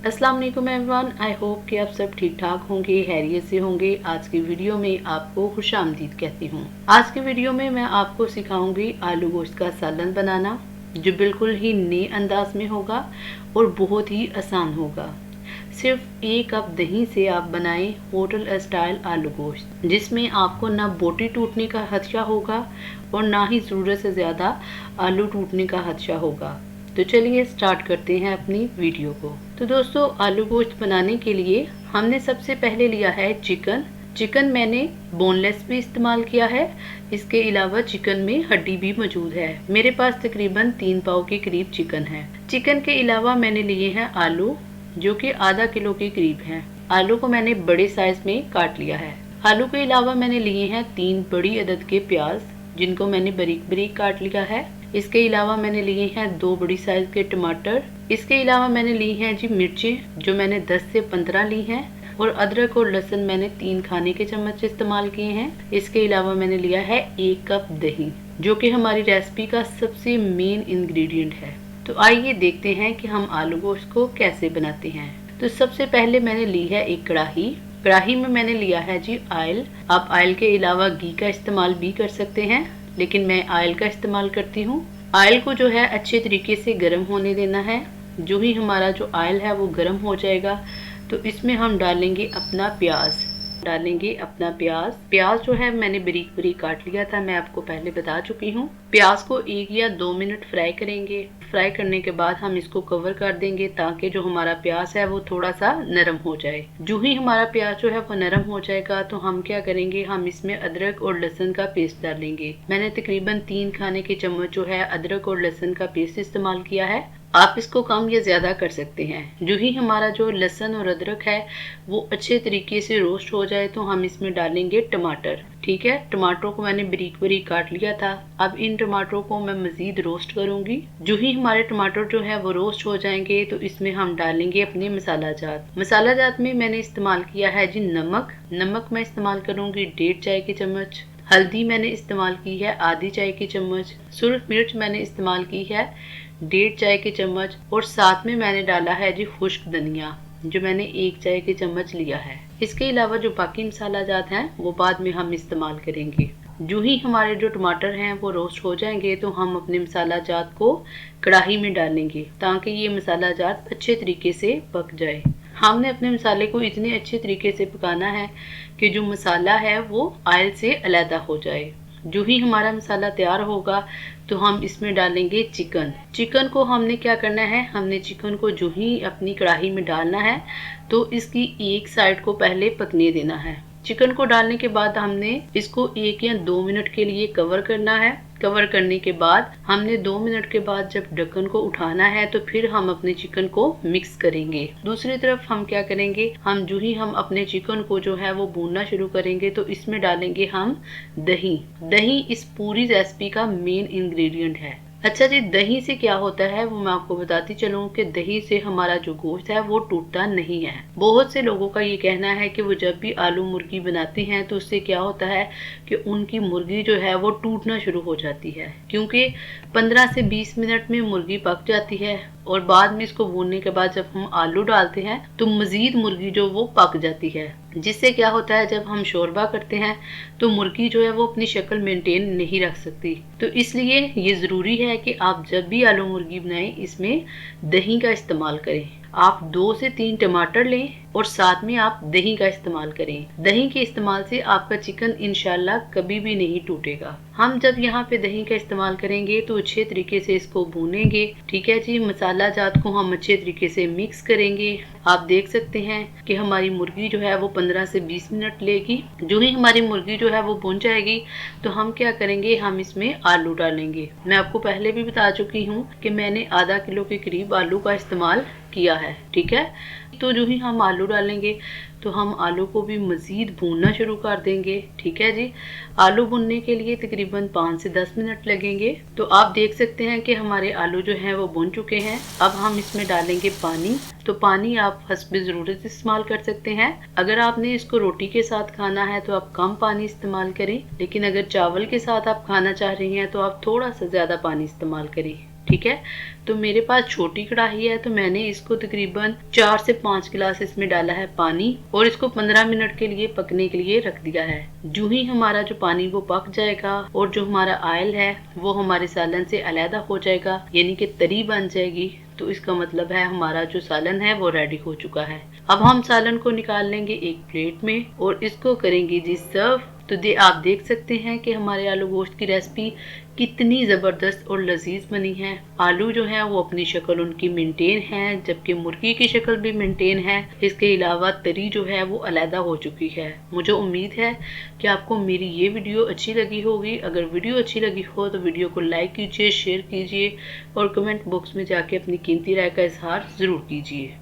अस्सलाम वालेकुम everyone. I hope कि आप सब ठीक ठाक होंगे, खैरियत से होंगे। आज की वीडियो में आपको खुशामदीद कहती हूँ। आज की वीडियो में मैं आपको सिखाऊंगी आलू गोश्त का सालन बनाना, जो बिल्कुल ही नए अंदाज में होगा और बहुत ही आसान होगा। सिर्फ 1 कप दही से आप बनाएं होटल स्टाइल आलू गोश्त, जिसमें आपको ना बोटी टूटने का खदशा होगा और ना ही ज़रूरत से ज़्यादा आलू टूटने का खदशा होगा। तो चलिए स्टार्ट करते हैं अपनी वीडियो को। तो दोस्तों, आलू गोश्त बनाने के लिए हमने सबसे पहले लिया है चिकन मैंने बोनलेस भी इस्तेमाल किया है। इसके अलावा चिकन में हड्डी भी मौजूद है। मेरे पास तकरीबन 3 पाव के करीब चिकन है। चिकन के अलावा मैंने लिए हैं आलू, जो कि आधा किलो के करीब हैं। आलू को मैंने बड़े साइज में काट लिया है। आलू के अलावा मैंने लिए हैं 3 बड़ी अदद के प्याज, जिनको मैंने बारीक बारीक काट लिया है। इसके अलावा मैंने लिए हैं 2 बड़ी साइज के टमाटर। इसके अलावा मैंने ली हैं जी मिर्चें, जो मैंने 10 से 15 ली हैं। और अदरक और लहसुन मैंने 3 खाने के चम्मच इस्तेमाल किए हैं। इसके अलावा मैंने लिया है 1 कप दही, जो कि हमारी रेसिपी का सबसे मेन इंग्रेडिएंट है। तो आइए देखते हैं कि हम आलू गोश्त को कैसे बनाते हैं। तो सबसे पहले मैंने ली है एक कढ़ाई में मैंने लिया है जी ऑयल। आप ऑयल के अलावा घी का इस्तेमाल भी कर सकते हैं, लेकिन मैं ऑयल का इस्तेमाल करती हूँ। ऑयल को जो है अच्छे तरीके से गर्म होने देना है। जो ही हमारा जो ऑयल है वो गर्म हो जाएगा, तो इसमें हम डालेंगे अपना प्याज। प्याज जो है मैंने बारीक बारीक काट लिया था, मैं आपको पहले बता चुकी हूँ। प्याज को 1 या 2 मिनट फ्राई करेंगे। फ्राई करने के बाद हम इसको कवर कर देंगे, ताकि जो हमारा प्याज है वो थोड़ा सा नरम हो जाए। जो ही हमारा प्याज जो है वो नरम हो जाएगा, तो हम क्या करेंगे, हम इसमें अदरक और लहसुन का पेस्ट डालेंगे। मैंने तकरीबन 3 खाने के चम्मच जो है अदरक और लहसुन का पेस्ट इस्तेमाल किया है। आप इसको कम या ज्यादा कर सकते हैं। जो ही हमारा जो लहसुन और अदरक है वो अच्छे तरीके से रोस्ट हो जाए, तो हम इसमें डालेंगे टमाटर। ठीक है, टमाटरों को मैंने बारीक बारीक काट लिया था। अब इन टमाटरों को मैं मजीद रोस्ट करूंगी। जो ही हमारे टमाटर जो है वो रोस्ट हो जाएंगे, तो इसमें हम डालेंगे अपने मसाला जात में मैंने इस्तेमाल किया है जी नमक मैं इस्तेमाल करूंगी 1.5 चाय के चम्मच। हल्दी मैंने इस्तेमाल की है आधी चाय की चम्मच। सुरख मिर्च मैंने इस्तेमाल की है 1.5 चाय के चम्मच। और साथ में मैंने डाला है जी खुश्क धनिया, जो मैंने 1 चाय के चम्मच लिया है। इसके अलावा जो बाकी मसाला जात हैं वो बाद में हम इस्तेमाल करेंगे। जो ही हमारे जो टमाटर हैं वो रोस्ट हो जाएंगे, तो हम अपने मसाला जात को कढ़ाई में डालेंगे, ताकि ये मसाला जात अच्छे तरीके से पक जाए। हमने अपने मसाले को इतने अच्छे तरीके से पकाना है कि जो मसाला है वो ऑयल से अलग हो जाए। जो ही हमारा मसाला तैयार होगा, तो हम इसमें डालेंगे चिकन को हमने क्या करना है, हमने चिकन को जो ही अपनी कढ़ाई में डालना है, तो इसकी एक साइड को पहले पकने देना है। चिकन को डालने के बाद हमने इसको 1 या 2 मिनट के लिए कवर करना है। कवर करने के बाद हमने 2 मिनट के बाद जब ढक्कन को उठाना है, तो फिर हम अपने चिकन को मिक्स करेंगे। दूसरी तरफ हम क्या करेंगे, हम अपने चिकन को जो है वो भूनना शुरू करेंगे, तो इसमें डालेंगे हम दही इस पूरी रेसिपी का मेन इंग्रेडिएंट है। अच्छा जी, दही से क्या होता है वो मैं आपको बताती चलूं कि दही से हमारा जो गोश्त है वो टूटता नहीं है। बहुत से लोगों का ये कहना है कि वो जब भी आलू मुर्गी बनाते हैं, तो उससे क्या होता है कि उनकी मुर्गी जो है वो टूटना शुरू हो जाती है, क्योंकि 15 से 20 मिनट में मुर्गी पक जाती है। और बाद में इसको भूनने के बाद जब हम आलू डालते हैं, तो मजीद मुर्गी जो वो पक जाती है, जिससे क्या होता है, जब हम शोरबा करते हैं तो मुर्गी जो है वो अपनी शक्ल मेंटेन नहीं रख सकती। तो इसलिए ये ज़रूरी है कि आप जब भी आलू मुर्गी बनाएं, इसमें दही का इस्तेमाल करें। आप 2 से 3 टमाटर लें और साथ में आप दही का इस्तेमाल करें। दही के इस्तेमाल से आपका चिकन इंशाल्लाह कभी भी नहीं टूटेगा। हम जब यहाँ पे दही का इस्तेमाल करेंगे, तो अच्छे तरीके से इसको भूनेंगे। ठीक है जी, मसाला जात को हम अच्छे तरीके से मिक्स करेंगे। आप देख सकते हैं कि हमारी मुर्गी जो है वो 15 से 20 मिनट लेगी। जो ही हमारी मुर्गी जो है वो भुन जाएगी, तो हम क्या करेंगे, हम इसमें आलू डालेंगे। मैं आपको पहले भी बता चुकी हूँ कि मैंने आधा किलो के करीब आलू का इस्तेमाल किया है। ठीक है, तो जो ही हम आलू डालेंगे, तो हम आलू को भी मज़ीद भूनना शुरू कर देंगे। ठीक है जी, आलू भुनने के लिए तकरीबन 5 से 10 मिनट लगेंगे। तो आप देख सकते हैं कि हमारे आलू जो हैं वो भुन चुके हैं। अब हम इसमें डालेंगे पानी। तो पानी आप हस्बे ज़रूरत इस्तेमाल कर सकते हैं। अगर आपने इसको रोटी के साथ खाना है तो आप कम पानी इस्तेमाल करें, लेकिन अगर चावल के साथ आप खाना चाह रही हैं तो आप थोड़ा सा ज़्यादा पानी इस्तेमाल करें। ठीक है। तो मेरे पास छोटी कढ़ाई है, तो मैंने इसको तकरीबन 4 से 5 गिलास इसमें डाला है पानी और इसको 15 मिनट के लिए पकने के लिए रख दिया है। जो ही हमारा जो पानी वो पक जाएगा और जो हमारा ऑयल है वो हमारे सालन से अलहदा हो जाएगा, यानी कि तरी बन जाएगी, तो इसका मतलब है हमारा जो सालन है वो रेडी हो चुका है। अब हम सालन को निकाल लेंगे एक प्लेट में और इसको करेंगे जी सर्व। तो आप देख सकते हैं कि हमारे आलू गोश्त की रेसिपी कितनी ज़बरदस्त और लजीज बनी है। आलू जो है वो अपनी शक्ल उनकी मेंटेन है, जबकि मुर्गी की शक्ल भी मेंटेन है। इसके अलावा तरी जो है वो अलहदा हो चुकी है। मुझे उम्मीद है कि आपको मेरी ये वीडियो अच्छी लगी होगी। अगर वीडियो अच्छी लगी हो तो वीडियो को लाइक कीजिए, शेयर कीजिए और कमेंट बॉक्स में जाके अपनी कीमती राय का इजहार ज़रूर कीजिए।